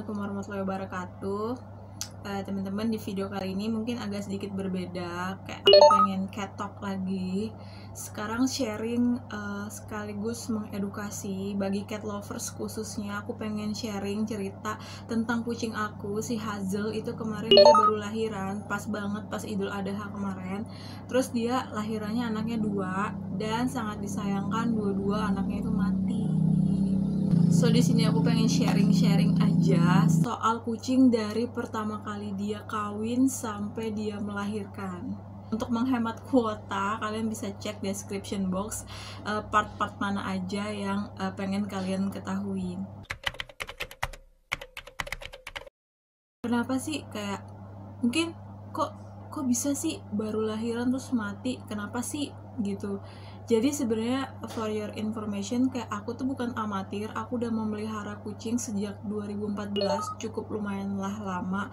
Assalamualaikum warahmatullahi wabarakatuh. Teman-teman, di video kali ini mungkin agak sedikit berbeda. Kayak aku pengen cat talk lagi. Sekarang sharing sekaligus mengedukasi bagi cat lovers khususnya. Aku pengen sharing cerita tentang kucing aku, si Hazel. Itu kemarin dia baru lahiran, pas banget pas Idul Adha kemarin. Terus dia lahirannya anaknya 2 dan sangat disayangkan dua-dua anaknya itu mati. So di sini aku pengen sharing aja soal kucing dari pertama kali dia kawin sampai dia melahirkan. Untuk menghemat kuota, kalian bisa cek description box part-part mana aja yang pengen kalian ketahui. Kenapa sih kayak mungkin kok bisa sih baru lahiran terus mati? Kenapa sih gitu? Jadi sebenarnya for your information, kayak aku tuh bukan amatir, aku udah memelihara kucing sejak 2014, cukup lumayan lah lama.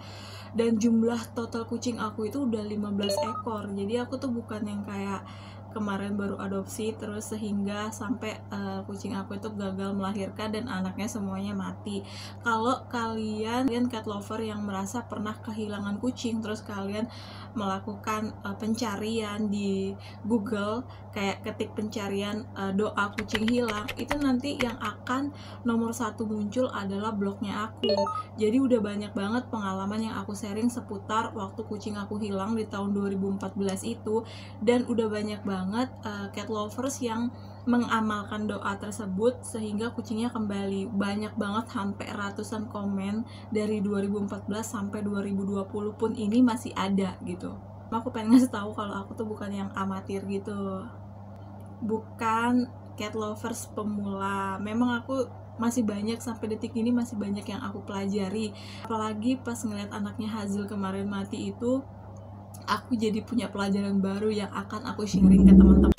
Dan jumlah total kucing aku itu udah 15 ekor. Jadi aku tuh bukan yang kayak kemarin baru adopsi terus sehingga sampai kucing aku itu gagal melahirkan dan anaknya semuanya mati. Kalau kalian cat lover yang merasa pernah kehilangan kucing, terus kalian melakukan pencarian di Google, kayak ketik pencarian doa kucing hilang, itu nanti yang akan nomor 1 muncul adalah blognya aku. Jadi udah banyak banget pengalaman yang aku sharing seputar waktu kucing aku hilang di tahun 2014 itu, dan udah banyak banget cat lovers yang mengamalkan doa tersebut sehingga kucingnya kembali. Banyak banget, sampai ratusan komen dari 2014 sampai 2020 pun ini masih ada gitu. Aku pengen ngasih tahu kalau aku tuh bukan yang amatir gitu, bukan cat lovers pemula. Memang aku masih banyak, sampai detik ini masih banyak yang aku pelajari. Apalagi pas ngeliat anaknya Hazel kemarin mati itu, aku jadi punya pelajaran baru yang akan aku sharing ke teman-teman.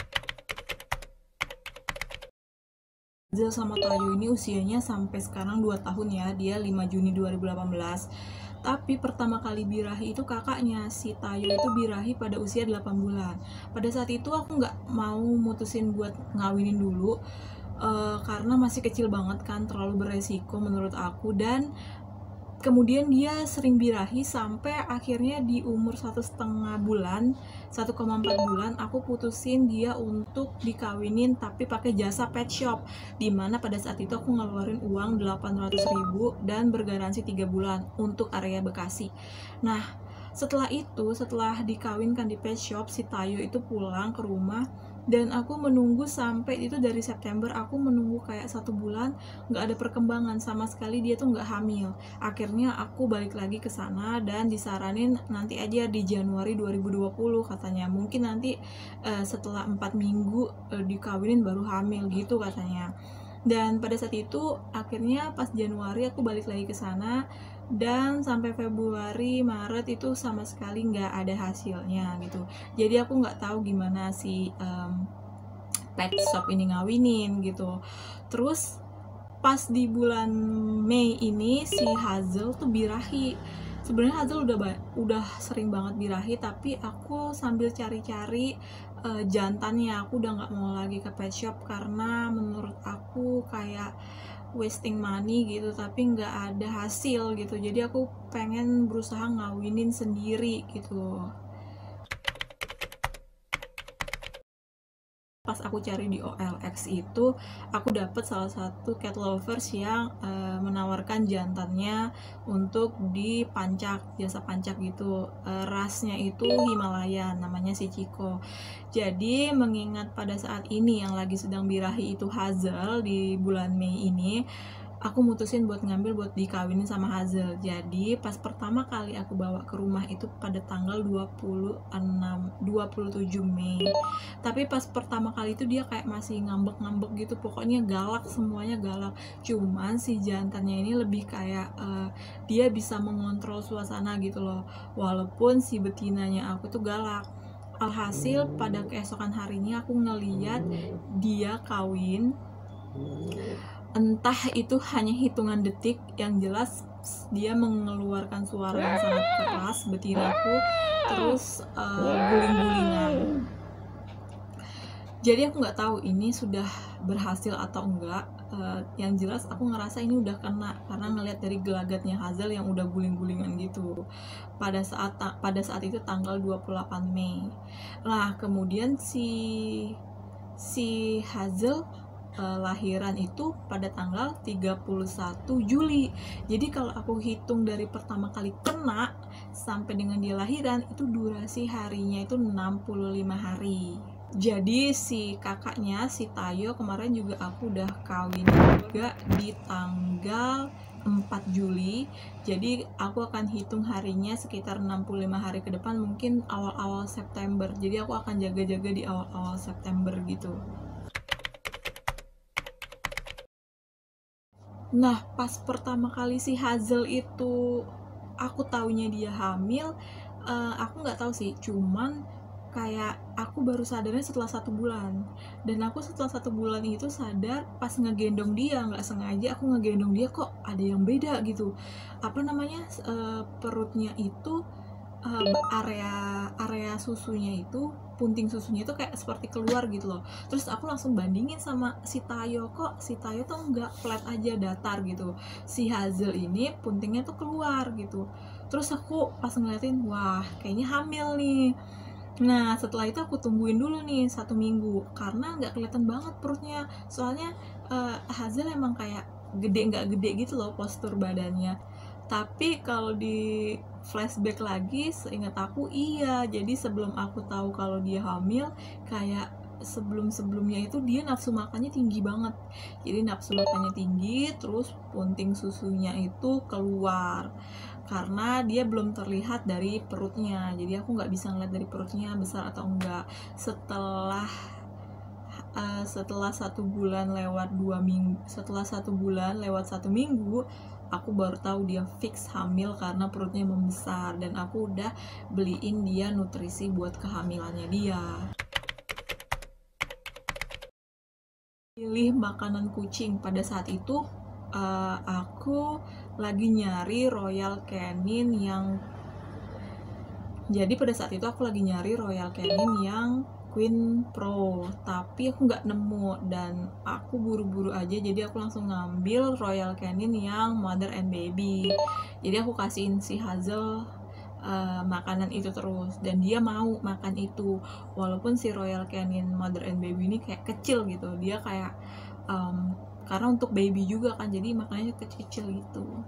Hazel sama Tayo ini usianya sampai sekarang 2 tahun ya, dia 5 Juni 2018. Tapi pertama kali birahi itu kakaknya, si Tayo itu birahi pada usia 8 bulan. Pada saat itu aku nggak mau mutusin buat ngawinin dulu, karena masih kecil banget kan, terlalu beresiko menurut aku. Dan kemudian dia sering birahi sampai akhirnya di umur 1,5 bulan, 1,4 bulan, aku putusin dia untuk dikawinin tapi pakai jasa pet shop, dimana pada saat itu aku ngeluarin uang 800.000 dan bergaransi 3 bulan untuk area Bekasi. Nah setelah itu, setelah dikawinkan di pet shop, si Tayo itu pulang ke rumah dan aku menunggu sampai itu dari September. Aku menunggu kayak 1 bulan, nggak ada perkembangan sama sekali, dia tuh nggak hamil. Akhirnya aku balik lagi ke sana dan disaranin nanti aja di Januari 2020 katanya, mungkin nanti setelah 4 minggu dikawinin baru hamil gitu katanya. Dan pada saat itu akhirnya pas Januari aku balik lagi ke sana, dan sampai Februari Maret itu sama sekali nggak ada hasilnya gitu. Jadi aku nggak tahu gimana si pet shop ini ngawinin gitu. Terus pas di bulan Mei ini si Hazel tuh birahi. Sebenarnya Hazel udah sering banget birahi, tapi aku sambil cari-cari jantannya. Aku udah nggak mau lagi ke pet shop karena menurut aku kayak wasting money gitu, tapi nggak ada hasil gitu. Jadi aku pengen berusaha ngawinin sendiri gitu. Pas aku cari di OLX itu, aku dapet salah satu cat lovers yang menawarkan jantannya untuk dipancak, jasa pancak gitu. Rasnya itu Himalayan, namanya si Chico. Jadi mengingat pada saat ini yang lagi sedang birahi itu Hazel di bulan Mei ini, aku mutusin buat ngambil buat dikawinin sama Hazel. Jadi pas pertama kali aku bawa ke rumah itu pada tanggal 27 Mei. Tapi pas pertama kali itu dia kayak masih ngambek-ngambek gitu, pokoknya galak, semuanya galak. Cuman si jantannya ini lebih kayak dia bisa mengontrol suasana gitu loh, walaupun si betinanya aku tuh galak. Alhasil pada keesokan harinya aku ngeliat dia kawin. Entah itu hanya hitungan detik, yang jelas dia mengeluarkan suara yang sangat keras, betinaku, terus guling-gulingan. Jadi aku nggak tahu ini sudah berhasil atau enggak. Yang jelas aku ngerasa ini udah kena karena ngelihat dari gelagatnya Hazel yang udah guling-gulingan gitu pada saat itu tanggal 28 Mei. Nah kemudian si Hazel lahiran itu pada tanggal 31 Juli. Jadi kalau aku hitung dari pertama kali kena sampai dengan dia lahiran itu durasi harinya itu 65 hari. Jadi si kakaknya, si Tayo kemarin juga aku udah kawin juga di tanggal 4 Juli. Jadi aku akan hitung harinya sekitar 65 hari ke depan, mungkin awal-awal September. Jadi aku akan jaga-jaga di awal-awal September gitu. Nah pas pertama kali si Hazel itu aku taunya dia hamil, aku nggak tahu sih, cuman kayak aku baru sadarnya setelah 1 bulan. Dan aku setelah 1 bulan itu sadar pas ngegendong dia, nggak sengaja aku ngegendong dia, kok ada yang beda gitu, apa namanya, perutnya itu, area susunya itu, punting susunya itu kayak seperti keluar gitu loh. Terus aku langsung bandingin sama si Tayo, kok si Tayo tuh nggak flat aja, datar gitu, si Hazel ini puntingnya tuh keluar gitu. Terus aku pas ngeliatin, wah kayaknya hamil nih. Nah setelah itu aku tungguin dulu nih 1 minggu karena nggak kelihatan banget perutnya, soalnya Hazel emang kayak gede nggak gede gitu loh postur badannya. Tapi kalau di flashback lagi seingat aku, iya, jadi sebelum aku tahu kalau dia hamil, kayak sebelum-sebelumnya itu dia nafsu makannya tinggi banget. Jadi nafsu makannya tinggi, terus punting susunya itu keluar karena dia belum terlihat dari perutnya. Jadi aku nggak bisa ngeliat dari perutnya besar atau enggak. Setelah 1 bulan lewat 2 minggu, setelah 1 bulan lewat 1 minggu, aku baru tahu dia fix hamil karena perutnya membesar, dan aku udah beliin dia nutrisi buat kehamilannya dia. Pilih makanan kucing pada saat itu, aku lagi nyari Royal Canin yang Queen Pro, tapi aku nggak nemu dan aku buru-buru aja, jadi aku langsung ngambil Royal Canin yang Mother and Baby. Jadi aku kasihin si Hazel makanan itu terus, dan dia mau makan itu walaupun si Royal Canin Mother and Baby ini kayak kecil gitu, dia kayak karena untuk baby juga kan, jadi makanannya kecil-kecil gitu.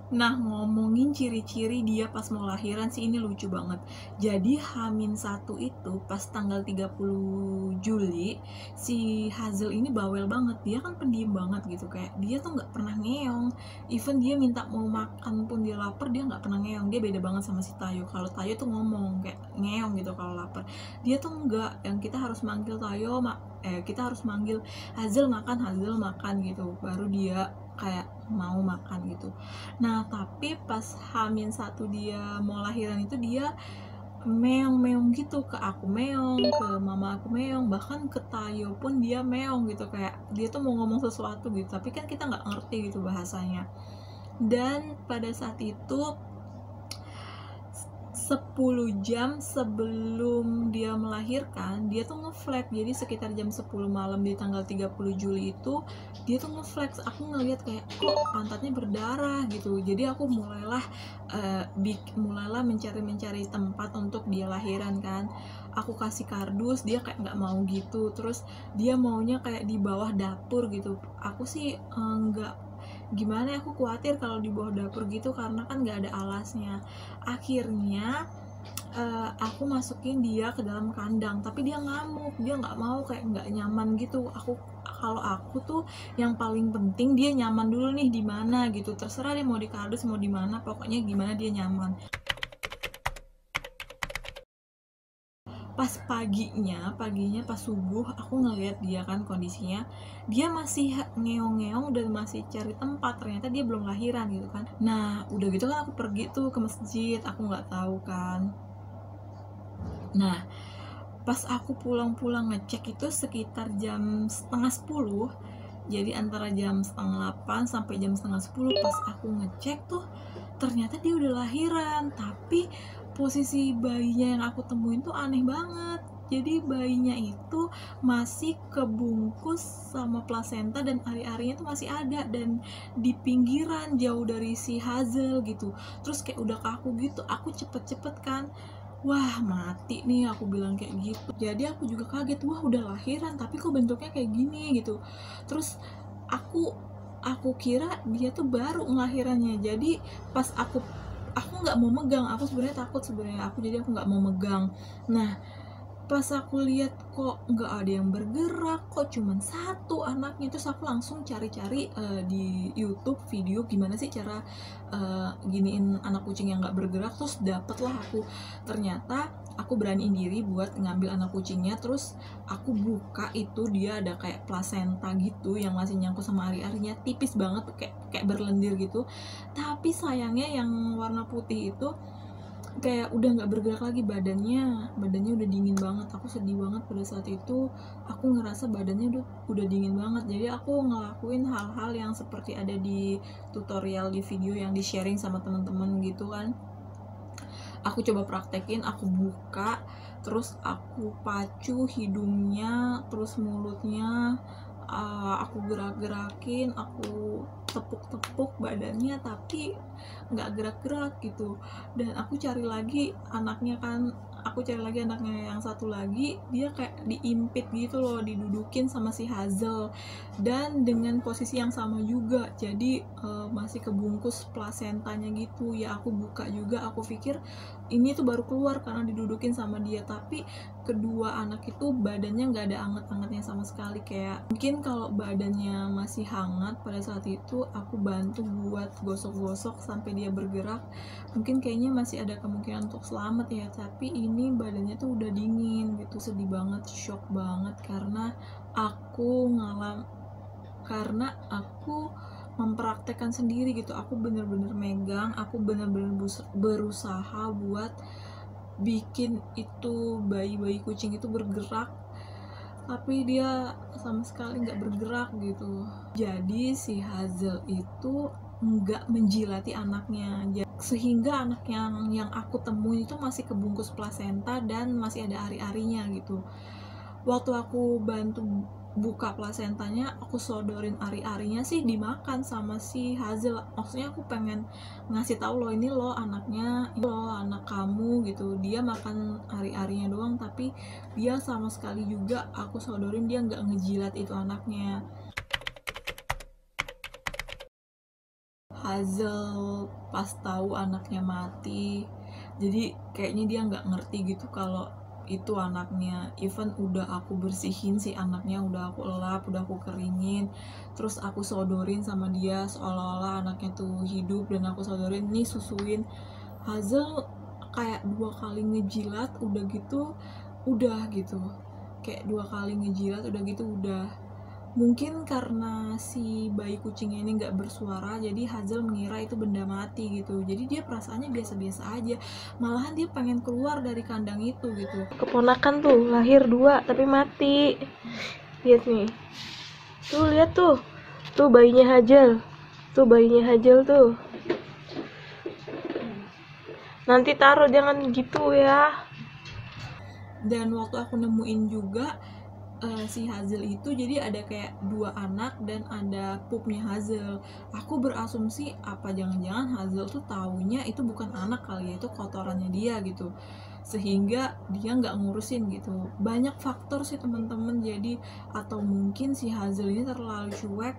Nah ngomongin ciri-ciri dia pas mau lahiran sih, ini lucu banget. Jadi H-1 itu pas tanggal 30 Juli si Hazel ini bawel banget. Dia kan pendiam banget gitu, kayak dia tuh nggak pernah ngeong. Even dia minta mau makan pun, dia lapar, dia nggak pernah ngeong. Dia beda banget sama si Tayo. Kalau Tayo tuh ngomong kayak ngeong gitu kalau lapar. Dia tuh enggak, yang kita harus manggil Tayo, kita harus manggil Hazel makan gitu, baru dia kayak mau makan gitu. Nah tapi pas H-1 dia mau lahiran itu dia meong-meong gitu, ke aku meong, ke mama aku meong, bahkan ke Tayo pun dia meong gitu, kayak dia tuh mau ngomong sesuatu gitu, tapi kan kita nggak ngerti gitu bahasanya. Dan pada saat itu 10 jam sebelum dia melahirkan, dia tuh ngeflex. Jadi sekitar jam 10 malam di tanggal 30 Juli itu dia tuh ngeflex. Aku ngeliat kayak kok pantatnya berdarah gitu. Jadi aku mulailah mencari tempat untuk dia lahiran kan. Aku kasih kardus, dia kayak nggak mau gitu. Terus dia maunya kayak di bawah dapur gitu. Aku sih nggak, gimana, aku khawatir kalau di bawah dapur gitu karena kan nggak ada alasnya. Akhirnya aku masukin dia ke dalam kandang, tapi dia ngamuk, dia nggak mau, kayak nggak nyaman gitu. Kalau aku tuh yang paling penting dia nyaman dulu nih di mana gitu, terserah dia mau di kardus mau di mana, pokoknya gimana dia nyaman. Pas paginya pas subuh aku ngeliat dia kan, kondisinya dia masih ngeong-ngeong dan masih cari tempat, ternyata dia belum lahiran gitu kan. Nah udah gitu kan aku pergi tuh ke masjid, aku nggak tahu kan. Nah pas aku pulang ngecek itu sekitar jam setengah 10, jadi antara jam setengah 8 sampai jam setengah 10 pas aku ngecek tuh ternyata dia udah lahiran. Tapi posisi bayinya yang aku temuin tuh aneh banget. Jadi bayinya itu masih kebungkus sama plasenta dan ari-arinya tuh masih ada, dan di pinggiran jauh dari si Hazel gitu. Terus kayak udah kaku gitu. Aku cepet-cepet kan, wah mati nih, aku bilang kayak gitu. Jadi aku juga kaget, wah udah lahiran tapi kok bentuknya kayak gini gitu. Terus aku kira dia tuh baru ngelahirannya. Jadi pas aku nggak mau megang, aku sebenarnya takut sebenarnya aku, jadi aku nggak mau megang. Nah pas aku lihat kok nggak ada yang bergerak, kok cuman satu anaknya, terus aku langsung cari-cari di YouTube video gimana sih cara giniin anak kucing yang nggak bergerak. Terus dapetlah aku, ternyata aku beraniin diri buat ngambil anak kucingnya. Terus aku buka, itu dia ada kayak plasenta gitu yang masih nyangkut sama ari-arinya, tipis banget, kayak berlendir gitu. Tapi sayangnya yang warna putih itu kayak udah nggak bergerak lagi, badannya udah dingin banget. Aku sedih banget pada saat itu, aku ngerasa badannya udah dingin banget. Jadi aku ngelakuin hal-hal yang seperti ada di tutorial di video yang di sharing sama teman-teman gitu kan. Aku coba praktekin, aku buka, terus aku pacu hidungnya, terus mulutnya, aku gerak-gerakin, aku tepuk-tepuk badannya, tapi nggak gerak-gerak gitu. Dan aku cari lagi anaknya yang satu lagi, dia kayak diimpit gitu loh, didudukin sama si Hazel, dan dengan posisi yang sama juga. Jadi masih kebungkus plasentanya gitu ya. Aku buka juga, aku pikir ini tuh baru keluar karena didudukin sama dia, tapi kedua anak itu badannya nggak ada anget-angetnya sama sekali. Kayak mungkin kalau badannya masih hangat pada saat itu, aku bantu buat gosok-gosok sampai dia bergerak, mungkin kayaknya masih ada kemungkinan untuk selamat ya. Tapi ini badannya tuh udah dingin gitu. Sedih banget, shock banget, karena aku mempraktekkan sendiri gitu. Aku bener-bener megang, aku bener-bener berusaha buat bikin itu bayi kucing itu bergerak, tapi dia sama sekali nggak bergerak gitu. Jadi si Hazel itu nggak menjilati anaknya, sehingga anak yang aku temuin itu masih kebungkus plasenta dan masih ada ari-arinya gitu. Waktu aku bantu buka plasentanya, aku sodorin ari-arinya sih dimakan sama si Hazel. Maksudnya aku pengen ngasih tahu loh, ini loh anaknya, ini loh anak kamu gitu. Dia makan ari-arinya doang, tapi dia sama sekali juga aku sodorin, dia nggak ngejilat itu anaknya. Hazel pas tahu anaknya mati, jadi kayaknya dia nggak ngerti gitu kalau itu anaknya. Even udah aku bersihin si anaknya, udah aku elap, udah aku keringin, terus aku sodorin sama dia seolah-olah anaknya tuh hidup, dan aku sodorin nih, susuin. Hazel kayak 2 kali ngejilat, udah gitu kayak 2 kali ngejilat udah gitu udah. Mungkin karena si bayi kucingnya ini nggak bersuara, jadi Hazel mengira itu benda mati gitu. Jadi dia perasaannya biasa-biasa aja. Malahan dia pengen keluar dari kandang itu gitu. Keponakan tuh lahir 2 tapi mati. Lihat nih. Tuh lihat tuh. Tuh bayinya Hazel. Tuh. Nanti taruh, jangan gitu ya. Dan waktu aku nemuin juga si Hazel itu, jadi ada kayak 2 anak dan ada pupnya Hazel. Aku berasumsi apa jangan-jangan Hazel tuh taunya itu bukan anak kali ya, itu kotorannya dia gitu, sehingga dia nggak ngurusin gitu. Banyak faktor sih teman-teman. Jadi atau mungkin si Hazel ini terlalu cuek.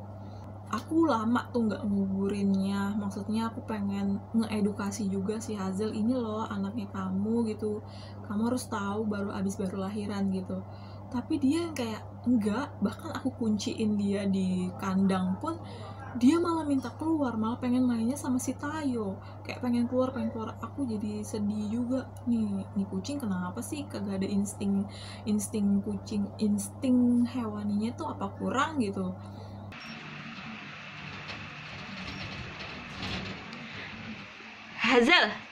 Aku lama tuh nggak nguburinnya, maksudnya aku pengen ngeedukasi juga si Hazel, ini loh anaknya kamu gitu, kamu harus tahu, baru lahiran gitu. Tapi dia yang kayak enggak, bahkan aku kunciin dia di kandang pun dia malah minta keluar, malah pengen mainnya sama si Tayo, kayak pengen keluar. Aku jadi sedih juga nih kucing kenapa sih kagak ada insting kucing, insting hewaninya tuh apa kurang gitu. Hazel.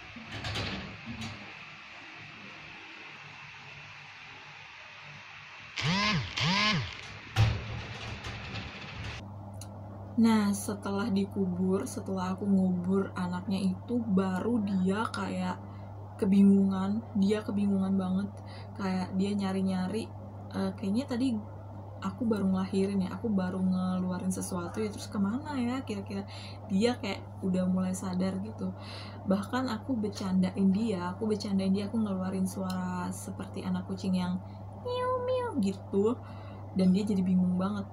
Nah setelah aku ngubur anaknya itu, baru dia kayak kebingungan, dia kebingungan banget, kayak dia nyari-nyari, kayaknya tadi aku baru ngelahirin ya, aku baru ngeluarin sesuatu ya, terus kemana ya kira-kira, dia kayak udah mulai sadar gitu. Bahkan aku bercandain dia, aku ngeluarin suara seperti anak kucing yang miau miau gitu, dan dia jadi bingung banget.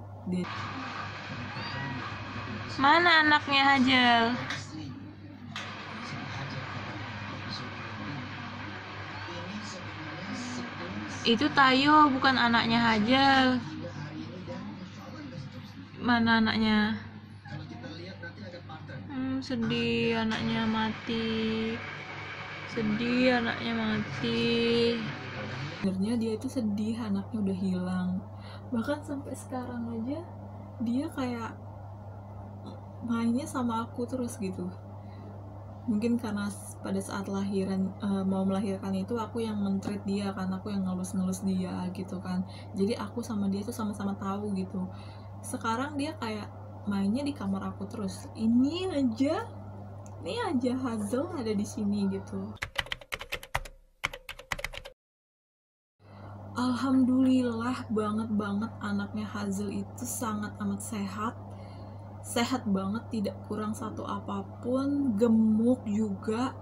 Mana anaknya Hajel? Itu Tayo, bukan anaknya Hajel. Mana anaknya? Sedih anaknya mati. Sebenarnya dia itu sedih anaknya udah hilang. Bahkan sampai sekarang aja dia kayak mainnya sama aku terus gitu. Mungkin karena pada saat mau melahirkan itu aku yang men-treat dia kan, aku yang ngelus-ngelus dia gitu kan. Jadi aku sama dia tuh sama-sama tahu gitu. Sekarang dia kayak mainnya di kamar aku terus. Ini aja Hazel ada di sini gitu. Alhamdulillah banget anaknya Hazel itu sangat amat sehat banget, tidak kurang satu apapun, gemuk juga,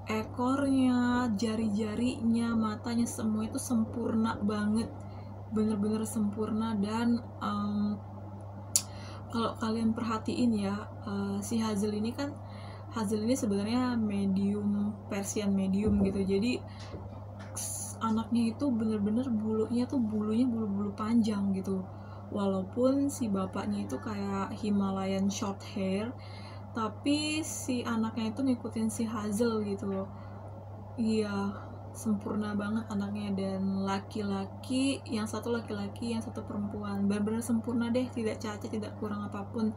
ekornya, jari-jarinya, matanya, semua itu sempurna banget, bener-bener sempurna. Dan kalau kalian perhatiin ya, si Hazel ini sebenarnya medium, Persian medium gitu, jadi anaknya itu bener-bener bulunya bulu-bulu panjang gitu. Walaupun si bapaknya itu kayak Himalayan short hair, tapi si anaknya itu ngikutin si Hazel gitu. Iya, sempurna banget anaknya. Dan yang satu laki-laki, yang satu perempuan, benar-benar sempurna deh, tidak cacat, tidak kurang apapun.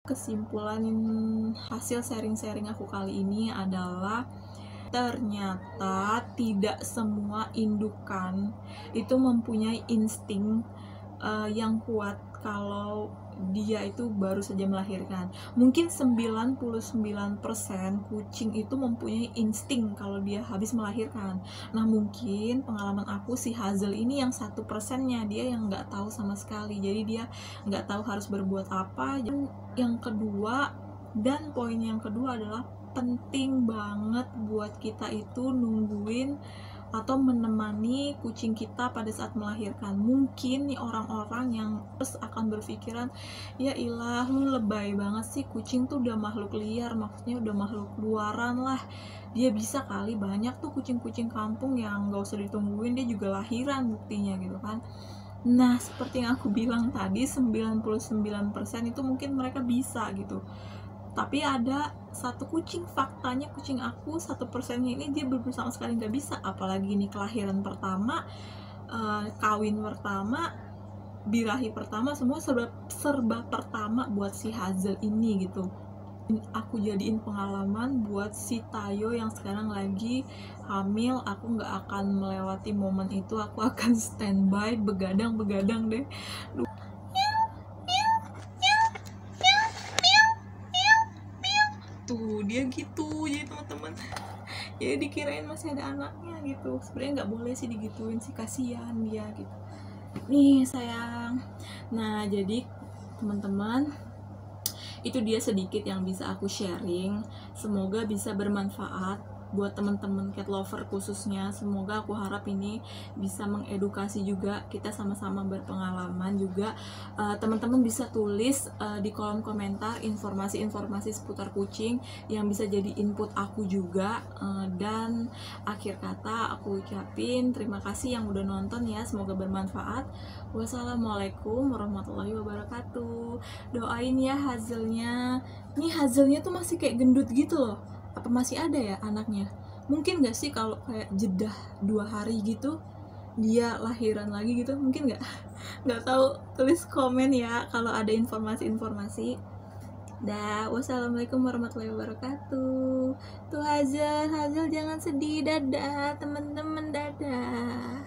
Kesimpulan hasil sharing-sharing aku kali ini adalah ternyata tidak semua indukan itu mempunyai insting yang kuat kalau dia itu baru saja melahirkan. Mungkin 99% kucing itu mempunyai insting kalau dia habis melahirkan. Nah, mungkin pengalaman aku si Hazel ini yang 1%-nya, dia yang nggak tahu sama sekali, jadi dia nggak tahu harus berbuat apa. Poin yang kedua adalah penting banget buat kita itu nungguin atau menemani kucing kita pada saat melahirkan. Mungkin nih orang-orang yang terus akan berpikiran, ya ilah lu lebay banget sih, kucing tuh udah makhluk liar, maksudnya udah makhluk luaran lah, dia bisa kali, banyak tuh kucing-kucing kampung yang gak usah ditungguin dia juga lahiran buktinya gitu kan. Nah, seperti yang aku bilang tadi, 99% itu mungkin mereka bisa gitu. Tapi ada satu kucing, faktanya kucing aku 1%-nya ini dia bener sama sekali nggak bisa. Apalagi ini kelahiran pertama, kawin pertama, birahi pertama, semua serba pertama buat si Hazel ini gitu. Aku jadiin pengalaman buat si Tayo yang sekarang lagi hamil. Aku nggak akan melewati momen itu, aku akan standby, begadang deh. Tuh dia gitu, jadi teman-teman, jadi dikirain masih ada anaknya gitu. Sebenarnya nggak boleh sih digituin sih, kasihan dia gitu. Nih sayang. Nah, jadi teman-teman, itu dia sedikit yang bisa aku sharing. Semoga bisa bermanfaat buat teman-teman cat lover khususnya. Semoga aku harap ini bisa mengedukasi juga, kita sama-sama berpengalaman juga. Teman-teman bisa tulis di kolom komentar informasi-informasi seputar kucing yang bisa jadi input aku juga. Dan akhir kata aku ucapin terima kasih yang udah nonton ya, semoga bermanfaat. Wassalamualaikum warahmatullahi wabarakatuh. Doain ya Hazelnya. Nih Hazelnya tuh masih kayak gendut gitu loh. Apa masih ada ya anaknya? Mungkin gak sih kalau kayak jedah 2 hari gitu dia lahiran lagi gitu? Mungkin gak? Gak tahu, tulis komen ya kalau ada informasi-informasi. Wassalamualaikum warahmatullahi wabarakatuh. Tuh Hazel jangan sedih, dadah teman-teman, dadah.